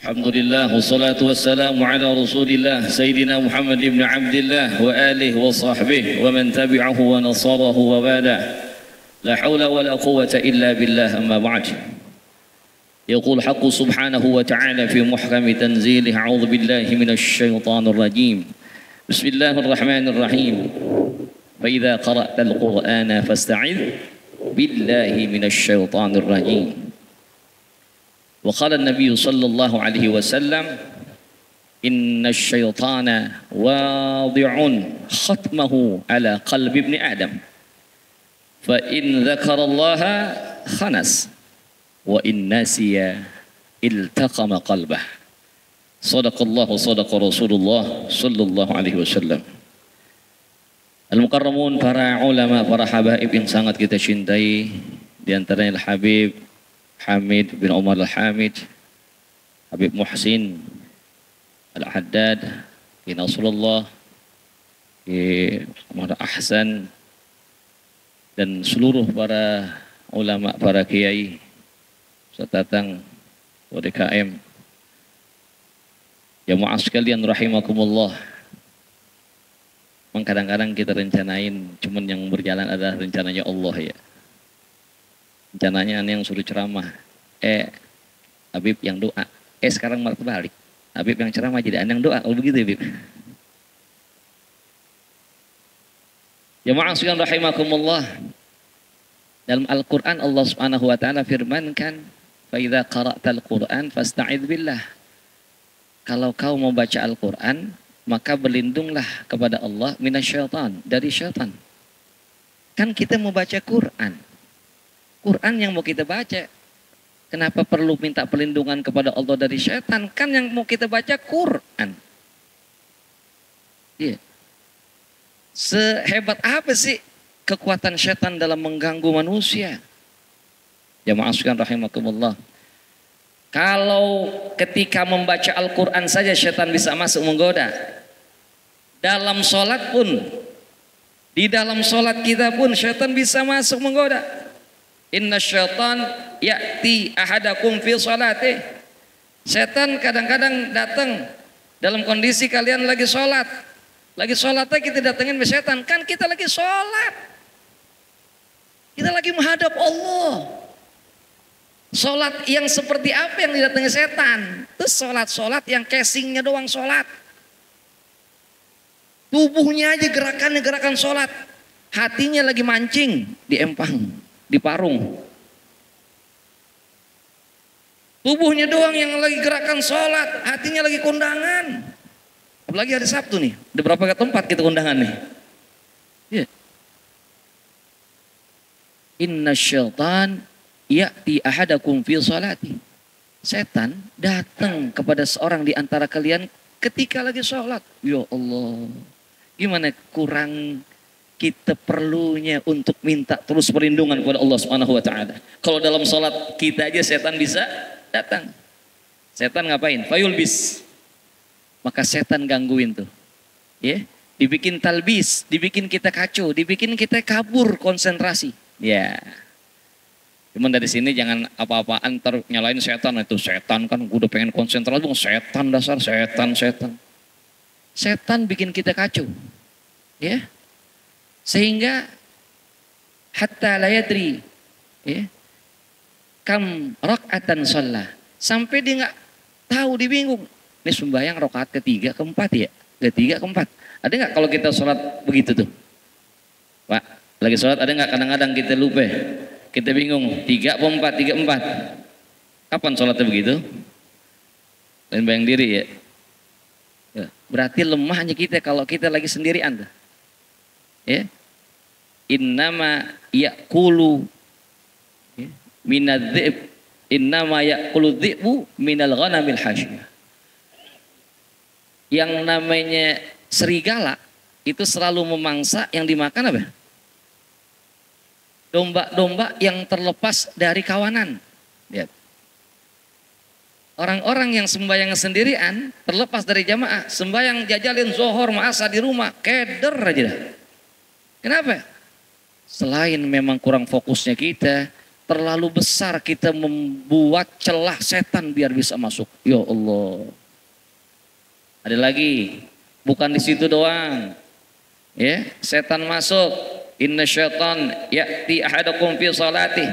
Alhamdulillah wassalatu wassalamu ala Rasulillah Sayyidina Muhammad ibn Abdullah wa alihi wa sahbihi wa man tabi'ahu wa nasarahu wa bada. La hawla wa la quwwata illa billah amma ba'd. Yaqul haqqu subhanahu wa ta'ala fi muhkami tanzilih a'udzu billahi minasy syaithanir rajim. Bismillahirrahmanirrahim. Fa idza qara'tal Qur'ana fasta'idz billahi minasy syaithanir rajim. Wa qala an-nabiy sallallahu alaihi wasallam inna asy-syaitana wadi'un khatmahu ala qalbi ibni adam fa in dzakarallaha khanas wa in nasiya iltaqama qalbah. Sadaqallahu sadaqa Rasulullah sallallahu alaihi wasallam. Al-mukarramun, para ulama, para habaib yang sangat kita cintai, di antaranya Al-Habib Hamid bin Umar Al-Hamid, Habib Muhsin Al-Haddad, Nasrullah, Muhammad Ahsan, dan seluruh para ulama, para kiai, Tatang, WDKM, jamaah sekalian rahimakumullah. Kadang-kadang kita rencanain, cuman yang berjalan adalah rencananya Allah ya. Rencananya yang suruh ceramah, Habib yang doa, sekarang malah terbalik, Habib yang ceramah jadi yang doa, kalau begitu Habib. Jamaah sekalian rahimakumullah, dalam Al-Quran Allah subhanahu wa ta'ala firmankan, fa idza qara'tal Qur'an fasta'idz billah. Kalau kau mau baca Al-Quran, maka berlindunglah kepada Allah minasyaitan, dari syaitan. Kan kita mau baca Quran, Quran yang mau kita baca, kenapa perlu minta perlindungan kepada Allah dari syaitan? Kan yang mau kita baca Quran. Iya. Sehebat apa sih kekuatan syaitan dalam mengganggu manusia? Jamaah sekalian rahimakumullah. Kalau ketika membaca Al-Quran saja syaitan bisa masuk menggoda, dalam sholat pun, di dalam sholat kita pun syaitan bisa masuk menggoda. Inna syaitan ya'ti ahadakum fi sholati. Setan kadang-kadang datang dalam kondisi kalian lagi sholat. Lagi sholatnya kita datengin ke setan. Kan kita lagi sholat, kita lagi menghadap Allah. Sholat yang seperti apa yang didatangi setan? Itu sholat-sholat yang casingnya doang sholat. Tubuhnya aja gerakannya gerakan sholat. Hatinya lagi mancing di empang, di parung. Tubuhnya doang yang lagi gerakan sholat, hatinya lagi kondangan. Apalagi hari Sabtu nih, ada berapa tempat kita kondangan nih? Yeah. Inna syaitan ya'ti ahadakum fi sholati. Setan datang kepada seorang di antara kalian ketika lagi sholat. Ya Allah, gimana kurang kita perlunya untuk minta terus perlindungan kepada Allah Subhanahu wa ta'ala. Kalau dalam sholat kita aja setan bisa datang. Setan ngapain? Fayulbis. Maka setan gangguin tuh. Ya, dibikin talbis, dibikin kita kacau, dibikin kita kabur konsentrasi. Ya. Cuman dari sini jangan apa-apaan nyalain setan. Itu setan kan udah pengen konsentrasi, setan dasar, setan. Setan bikin kita kacau. Ya. Sehingga hatta la yadri ya, kam rakaatan shalah, sampai dia nggak tahu, dia bingung. Ini sembahyang rakaat ketiga, keempat ya? Ketiga, keempat. Ada nggak kalau kita sholat begitu tuh? Pak, lagi sholat ada nggak kadang-kadang kita lupa? Kita bingung, tiga apa empat, tiga empat. Kapan sholatnya begitu? Dan bayang diri ya. Berarti lemahnya kita kalau kita lagi sendirian tuh. Ya. Innama ya'kulu minadh-dhib, innama ya'kulu dhi'bu minal ghanamil hasyiyah. Yang namanya serigala itu selalu memangsa yang dimakan apa? Domba-domba yang terlepas dari kawanan. Lihat. Orang-orang yang sembahyang sendirian, terlepas dari jamaah, sembahyang jajalin zuhur ma'asa di rumah, keder aja dah. Kenapa? Selain memang kurang fokusnya kita, terlalu besar kita membuat celah setan biar bisa masuk. Ya Allah. Ada lagi, bukan di situ doang. Ya, setan masuk. Inna syaitan ya'ti ahadakum fi salatih.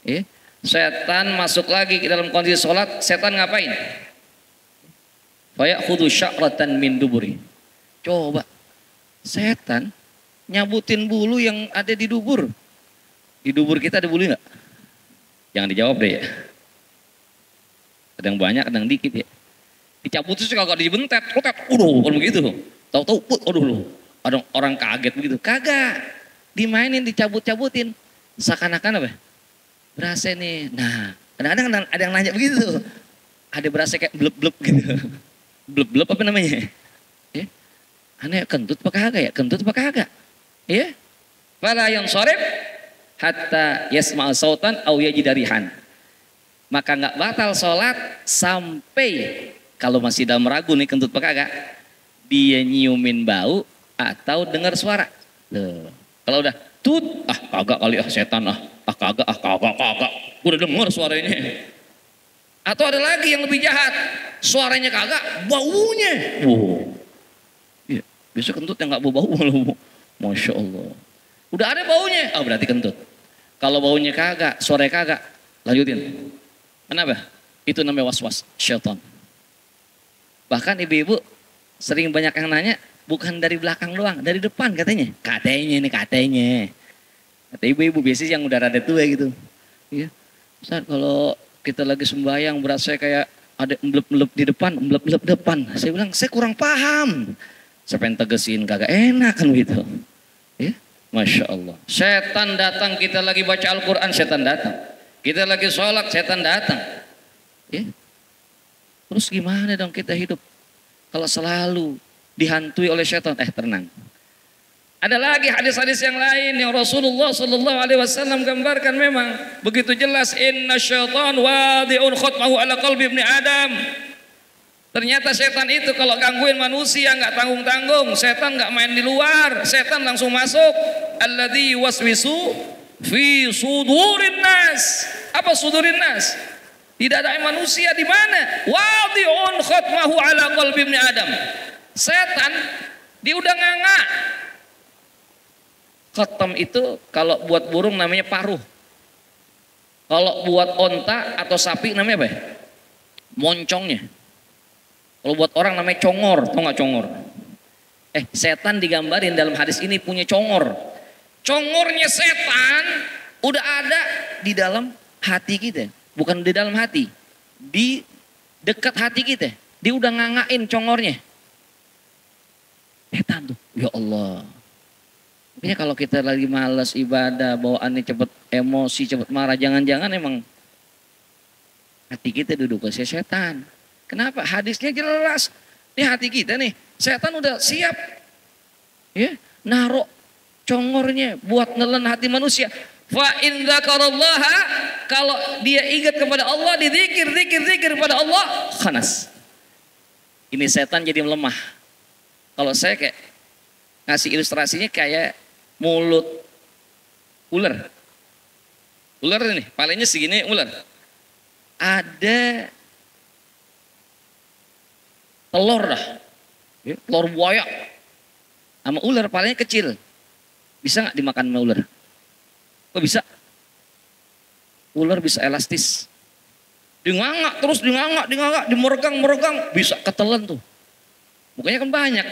Ya, setan masuk lagi ke dalam kondisi salat, setan ngapain? Fa ya'khudhu sya'ratan min duburi. Coba setan nyabutin bulu yang ada di dubur. Di dubur kita ada bulu nggak? Jangan dijawab deh ya. Ada yang banyak, ada yang dikit ya. Dicabut itu kalau dibentet, kalau begitu. Tahu-tahu, aduh, ada orang kaget begitu. Kagak, dimainin, dicabut-cabutin. Seakan-akan apa? Berasa nih. Nah, kadang-kadang ada yang nanya begitu. Ada berasa kayak blub-blub gitu. Blub-blub apa namanya? Ya. Aneh, kentut apa kagak ya? Kentut apa kagak? Ya. Fala yang sorep hatta yasma'a sautan au yajidarihan. Maka nggak batal sholat sampai kalau masih dalam ragu nih kentut apa kagak, dia nyiumin bau atau dengar suara. Loh. Kalau udah tut, kagak kali setan kagak udah dengar suaranya. Atau ada lagi yang lebih jahat, suaranya kagak, baunya. Wow. Ya, biasa kentut yang nggak bau loh. Masya Allah. Udah ada baunya, berarti kentut. Kalau baunya kagak, suaranya kagak, lanjutin. Kenapa? Itu namanya was-was syaitan. Bahkan ibu-ibu sering banyak yang nanya, bukan dari belakang doang, dari depan katanya. Katanya. Kata ibu-ibu biasanya yang udah rada tua gitu. Iya. Ustaz, kalau kita lagi sembahyang berasa kayak ada emblep-emblep di depan, emblep-emblep depan. Saya bilang, saya kurang paham. Saya pengen tegesin, kagak enak kan gitu. Ya. Masya Allah. Setan datang, kita lagi baca Al-Quran, setan datang. Kita lagi sholat, setan datang. Ya. Terus gimana dong kita hidup? Kalau selalu dihantui oleh setan, tenang. Ada lagi hadis-hadis yang lain yang Rasulullah Sallallahu Alaihi Wasallam gambarkan memang begitu jelas. Inna syaitan wadi'un khutmahu ala qalbi ibni Adam. Ternyata setan itu kalau gangguin manusia nggak tanggung-tanggung. Setan nggak main di luar, setan langsung masuk. Alladzi waswisu fi sudurin nas. Apa sudurin nas? Di dada manusia di mana? Wadi'un khatmahu ala qalbi ibni Adam. Setan dia udah nganga. Khatam itu kalau buat burung namanya paruh. Kalau buat onta atau sapi namanya apa? Moncongnya. Kalau buat orang namanya congor, tau nggak congor? Setan digambarin dalam hadis ini punya congor. Congornya setan udah ada di dalam hati kita. Bukan di dalam hati, di dekat hati kita. Dia udah ngangain congornya. Setan tuh, ya Allah. Makanya kalau kita lagi malas ibadah, bawaannya cepet emosi, cepet marah, jangan-jangan emang hati kita duduk ke setan. Kenapa? Hadisnya jelas. Ini hati kita nih, setan udah siap. Ya, naruh congornya buat nelen hati manusia. Fa in dzakarallaha, kalau dia ingat kepada Allah, dizikir kepada Allah, khanas. Ini setan jadi melemah. Kalau saya kayak ngasih ilustrasinya kayak mulut ular. Ular ini, palingnya segini ular. Ada telur dah. Telur buaya. Sama ular palingnya kecil. Bisa nggak dimakan sama ular? Kok bisa? Ular bisa elastis. Dingangak terus, dimeregang, bisa ketelan tuh. Bukannya kan banyak.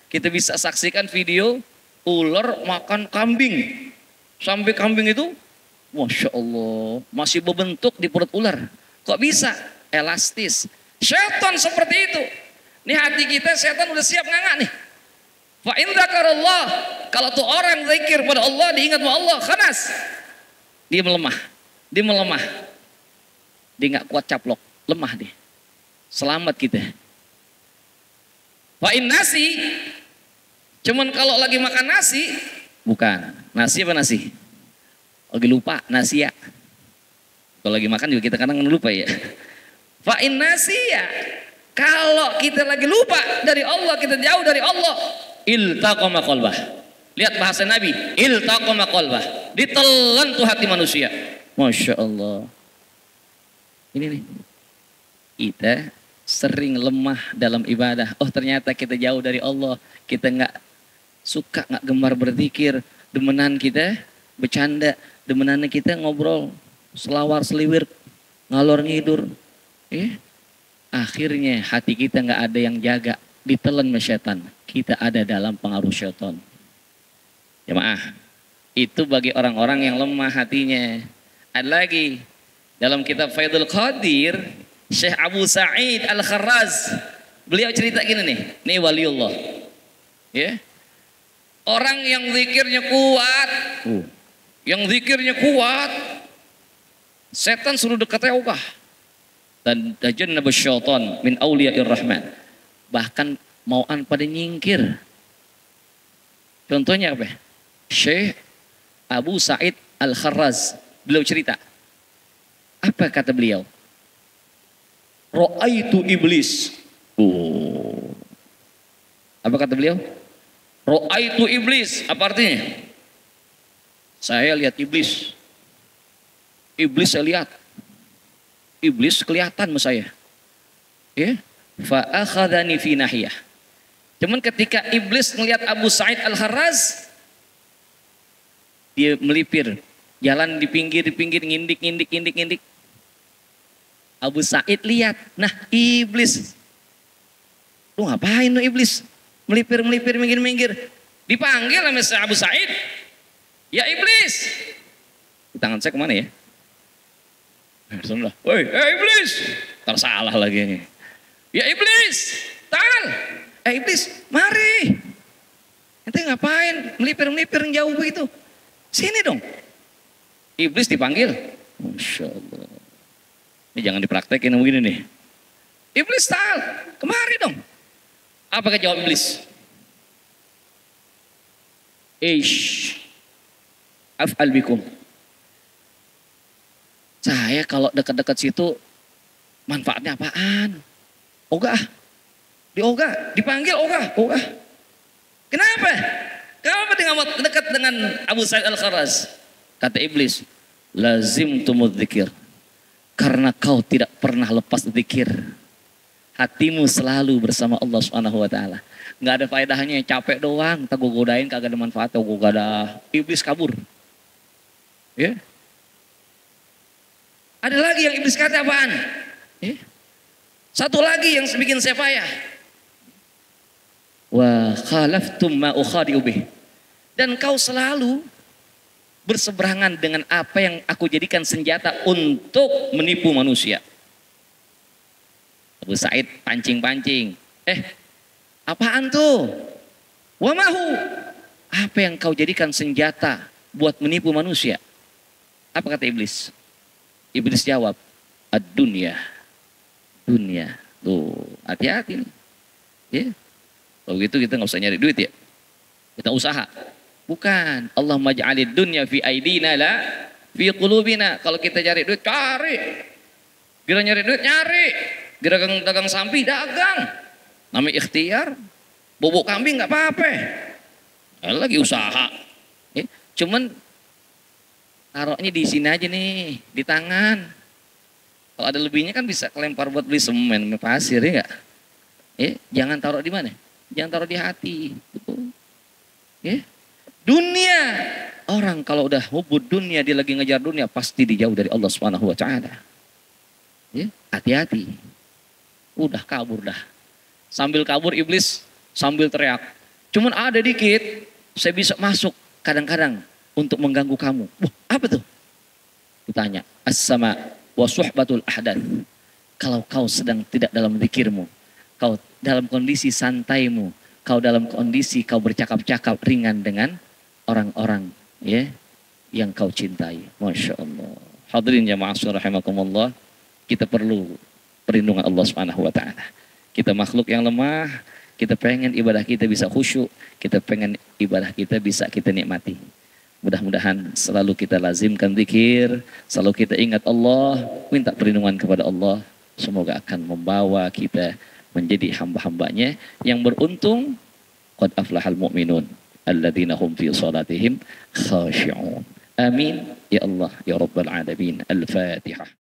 Kita bisa saksikan video ular makan kambing. Sampai kambing itu, Masya Allah, masih berbentuk di perut ular. Kok bisa? Elastis. Setan seperti itu. Nih hati kita, setan udah siap ngangak nih. Fa in dzakarallah, kalau tuh orang zikir pada Allah, diingat sama Allah, khanas. Dia melemah. Dia nggak kuat caplok, lemah dia. Selamat kita. Fa in nasi, cuman kalau lagi makan nasi, bukan. Nasi apa nasi? Lagi lupa, nasi ya. Kalau lagi makan juga kita kadang lupa ya. Fa in nasi ya. Kalau kita lagi lupa dari Allah, kita jauh dari Allah, iltaqama qalbah. Lihat bahasa Nabi, iltaqama qalbah. Ditelan tuh hati manusia. Masya Allah. Ini nih, kita sering lemah dalam ibadah. Oh ternyata kita jauh dari Allah. Kita nggak suka, nggak gemar berzikir. Demenan kita bercanda. Demenan kita ngobrol. Selawar seliwir. Ngalor ngidur. Akhirnya hati kita nggak ada yang jaga. Ditelan sama syaitan. Kita ada dalam pengaruh syaitan. Jemaah. Itu bagi orang-orang yang lemah hatinya. Ada lagi. Dalam kitab Faidul Qadir, Syekh Abu Sa'id Al-Kharraz, beliau cerita gini nih, ini waliullah. Ya. Orang yang zikirnya kuat, setan suruh dekatnya ogah. Dan tajannaba syaitan min awliya'ir rahman. Bahkan mauan pada nyingkir. Contohnya apa? Syekh Abu Sa'id Al-Kharraz, beliau cerita. Apa kata beliau? Ra'aitu iblis. Apa kata beliau? Ra'aitu iblis. Apa artinya? Saya lihat iblis. Iblis saya lihat. Iblis kelihatan sama saya. Ya. Fa akhadhani fi nahiyah. Cuman ketika iblis melihat Abu Sa'id Al-Kharraz, dia melipir, jalan di pinggir, ngindik. Abu Sa'id lihat, nah iblis, lu ngapain lu iblis? Melipir, minggir. Dipanggil sama Abu Sa'id, ya iblis. Tangan saya kemana ya? Woi, iblis, tersalah lagi. Ya iblis, tangan. Iblis, mari. Ente ngapain? Melipir jauh begitu. Sini dong. Iblis dipanggil. Masya Allah. Ini jangan dipraktekin begini nih. Iblis tal, kemari dong. Apa jawab iblis? Af'al bikum. Saya kalau dekat-dekat situ manfaatnya apaan? Ogah. Dipanggil ogah. Kenapa? Kenapa dekat dengan Abu Sa'id Al-Kharraz? Kata iblis, lazim tumudzikir. Karena kau tidak pernah lepas zikir. Hatimu selalu bersama Allah Subhanahu wa taala. Enggak ada faedahnya, capek doang, tak godain kagak ada manfaatnya, gak ada. Iblis kabur. Ya. Ada lagi yang iblis kata apaan? Ya. Satu lagi yang bikin saya payah. Wa khalaftum ma ukhadi'u bih. Dan kau selalu berseberangan dengan apa yang aku jadikan senjata untuk menipu manusia. Abu Sa'id pancing. Apaan tuh? Wa mahu. Apa yang kau jadikan senjata buat menipu manusia? Apa kata iblis? Iblis jawab, ad-dunya. Dunia. Tuh, hati-hati nih. Ya. Kalau gitu kita nggak usah nyari duit ya. Kita usaha. Bukan. Allah maj'alid dunya fi aidina la fi qulubina. Kalau kita cari duit, cari. Bila nyari duit, nyari. Bila dagang sapi, dagang. Namanya ikhtiar. Bobok kambing nggak apa-apa. Lagi usaha. Ya. Cuman taruhnya di sini aja nih, di tangan. Kalau ada lebihnya kan bisa kelempar buat beli semen, pasir ya nggak? Ya, jangan taruh di mana? Jangan taruh di hati. Betul. Ya. Dunia, orang kalau udah hubud dunia, dia lagi ngejar dunia, pasti dijauh dari Allah Subhanahu wa taala. Ya, hati-hati. Udah kabur dah. Sambil kabur iblis sambil teriak. Cuman ada dikit, saya bisa masuk kadang-kadang untuk mengganggu kamu. Apa tuh? Ditanya, as-sama wa suhbatul ahdath. Kalau kau sedang tidak dalam zikirmu, kau dalam kondisi santaimu, kau dalam kondisi kau bercakap-cakap ringan dengan orang-orang ya yang kau cintai. Masya Allah. Hadirin jamaah rahimakumullah, kita perlu perlindungan Allah Subhanahu wa taala. Kita makhluk yang lemah, kita pengen ibadah kita bisa khusyuk, kita pengen ibadah kita bisa kita nikmati. Mudah-mudahan selalu kita lazimkan zikir, selalu kita ingat Allah, minta perlindungan kepada Allah. Semoga akan membawa kita menjadi hamba-hambanya yang beruntung. Qad aflahal mu'minun alladzina hum fi salatihim khashi'un. Amin ya Allah ya Rabbal Alamin. Al-Fatihah.